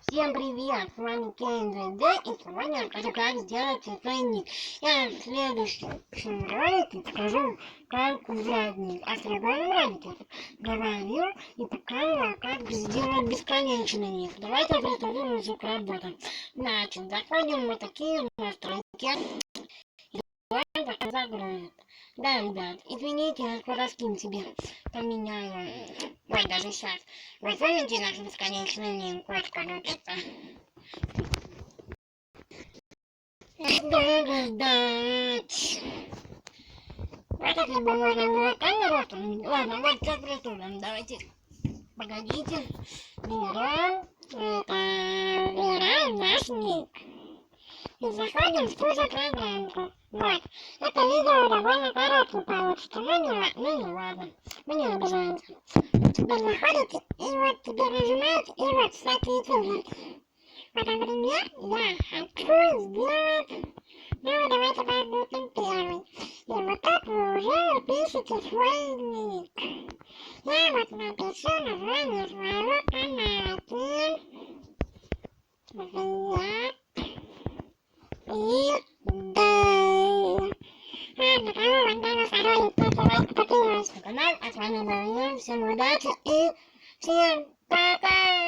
Всем привет, с вами КНЗД, и сегодня я расскажу, как сделать цветной. Я в следующем ролике покажу, как взять ник. А в следующем ролике говорил и показывал, как сделать бесконечный ник. Давайте приступим к работе. Значит, заходим в такие настройки. Давай пока загрузит. Да, ребят, извините, я скоро скин себе поменяю. Ой, даже сейчас. Вы помните наш бесконечный ник? Вот получится. Долго ждать. Вот если бы можно было камеру остановить. Ладно, вот сейчас приступим. Давайте. Погодите. Выбираем наш ник. И заходим в ту же программку. Вот. Это видео довольно короткое получится. Ну не ладно. Мы не обижаемся. Теперь заходите, и вот теперь нажимаете, и вот всякие цифры. Вот, например, я хочу сделать... Ну, давайте попробуем первый. И вот так вы уже пишете свой ник. Я вот напишу название своего канала. Влад и Дай. Ладно, кому вам понравился ролик, давайте подписывайтесь на канал. А с вами был я. Всем удачи и всем пока!